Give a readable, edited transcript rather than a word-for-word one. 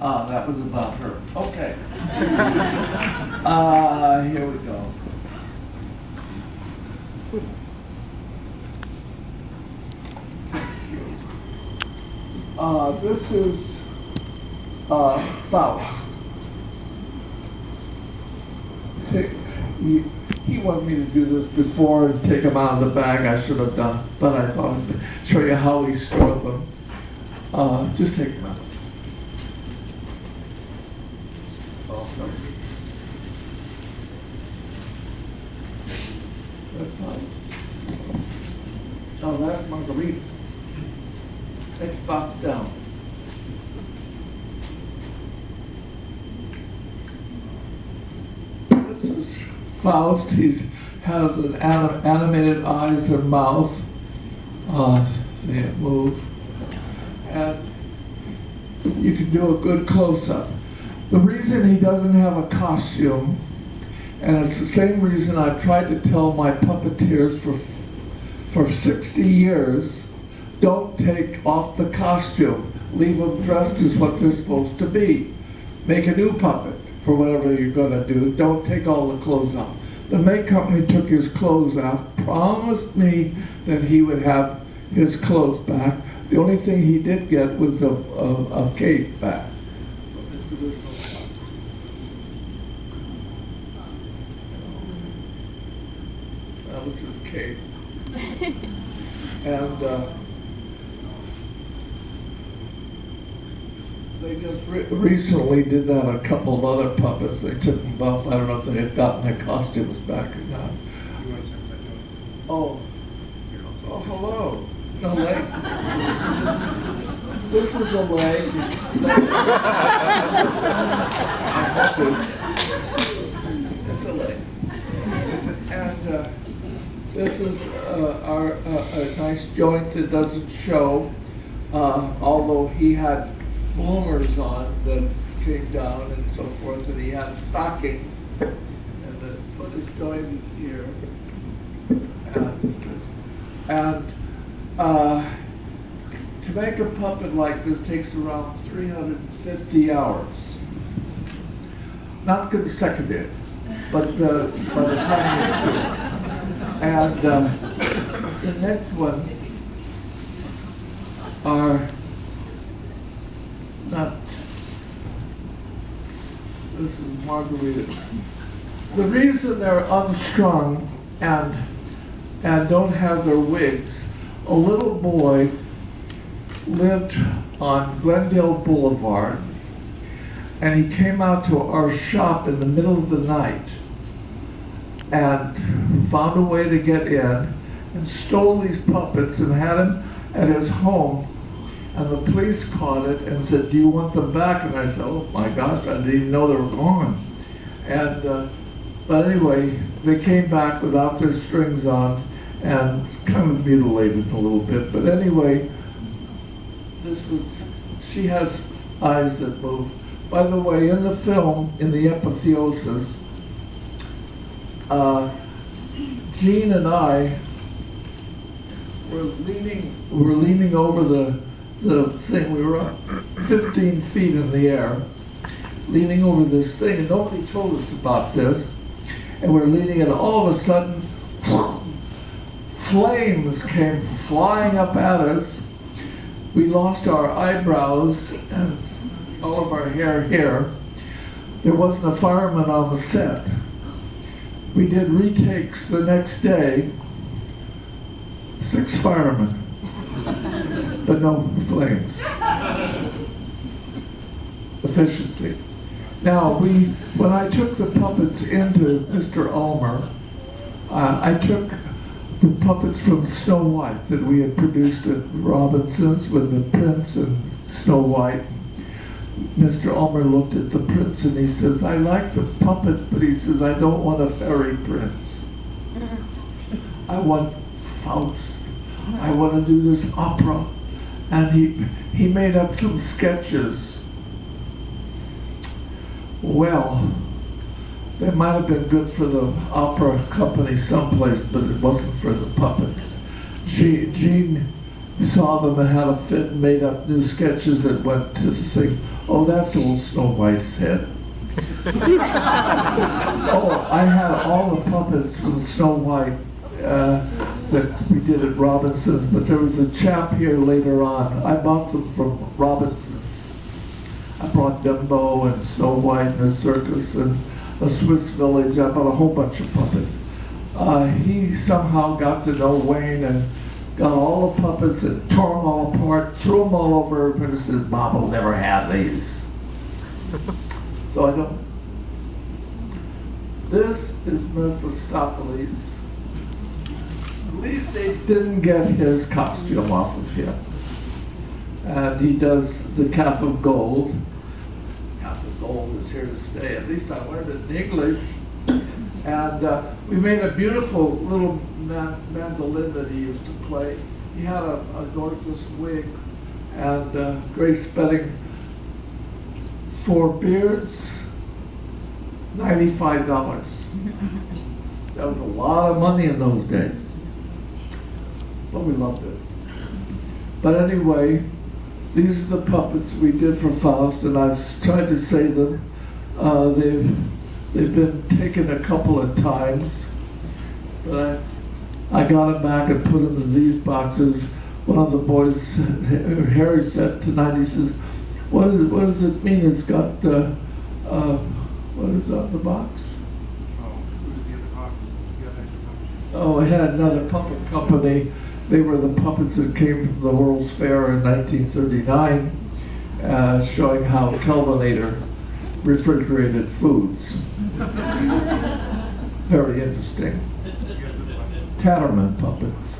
That was about her. Okay. Here we go. Thank you. This is Faust. He wanted me to do this before and take them out of the bag. I should have done, but I thought I'd show you how we store them. Just take them out. That's fine. Oh, that's Marguerite. Next box down. This is Faust. He has an animated eyes and mouth. They move. And you can do a good close-up. The reason he doesn't have a costume, and it's the same reason I've tried to tell my puppeteers for 60 years, don't take off the costume. Leave them dressed as what they're supposed to be. Make a new puppet for whatever you're gonna do. Don't take all the clothes off. The make company took his clothes off, promised me that he would have his clothes back. The only thing he did get was a cape back. That was his cape. And they just recently did that on a couple of other puppets. They took them off. I don't know if they had gotten their costumes back or not. Oh, hello. No legs. This is a leg. It's a leg. And this is a nice joint that doesn't show, although he had bloomers on that came down and so forth, and he had stockings, and the foot is jointed here. And to make a puppet like this takes around 350 hours. Not consecutive, but by the time you do it. And the next ones are not, this is Margarita. The reason they're unstrung and don't have their wigs, a little boy lived on Glendale Boulevard, and he came out to our shop in the middle of the night and found a way to get in and stole these puppets and had them at his home. And the police caught it and said, "Do you want them back?" And I said, "Oh my gosh, I didn't even know they were gone." And but anyway, they came back without their strings on and kind of mutilated a little bit. But anyway, this was, she has eyes that move. By the way, in the film, in the apotheosis, Jean and I were leaning over the thing. We were up 15 feet in the air, leaning over this thing, and nobody told us about this. And we're leaning, and all of a sudden, flames came flying up at us. We lost our eyebrows and all of our hair here. There wasn't a fireman on the set. We did retakes the next day, 6 firemen, but no flames. Efficiency. Now, when I took the puppets into Mr. Ulmer, I took the puppets from Snow White that we had produced at Robinson's with the prince and Snow White. Mr. Ulmer looked at the prince and he says, "I like the puppet, but he says, I don't want a fairy prince. I want Faust. I want to do this opera." And he made up some sketches. Well, they might have been good for the opera company someplace, but it wasn't for the puppets. Jean saw them and had a fit and made up new sketches that went to the thing. Oh, that's old Snow White's head. Oh, I had all the puppets from Snow White that we did at Robinson's, but there was a chap here later on. I bought them from Robinson's. I brought Dumbo and Snow White and a circus and a Swiss village. I bought a whole bunch of puppets. He somehow got to know Wayne and got all the puppets and tore them all apart, threw them all over, and said, "Bob will never have these." So I don't. This is Mephistopheles. At least they didn't get his costume off of him. And he does the calf of gold. Calf of gold is here to stay. At least I learned it in English. And we made a beautiful little mandolin that he used to play. He had a gorgeous wig. And Grace Betting, for beards, $95. That was a lot of money in those days. But we loved it. But anyway, these are the puppets we did for Faust, and I've tried to save them. They've been taken a couple of times, but I got them back and put them in these boxes. One of the boys, Harry, said tonight, he says, what does it mean? It's got, what is on the box? Oh, who's the other box? You got extra puppets? Oh, it had another puppet company. They were the puppets that came from the World's Fair in 1939, showing how Kelvinator refrigerated foods. Very interesting. Tatterman puppets.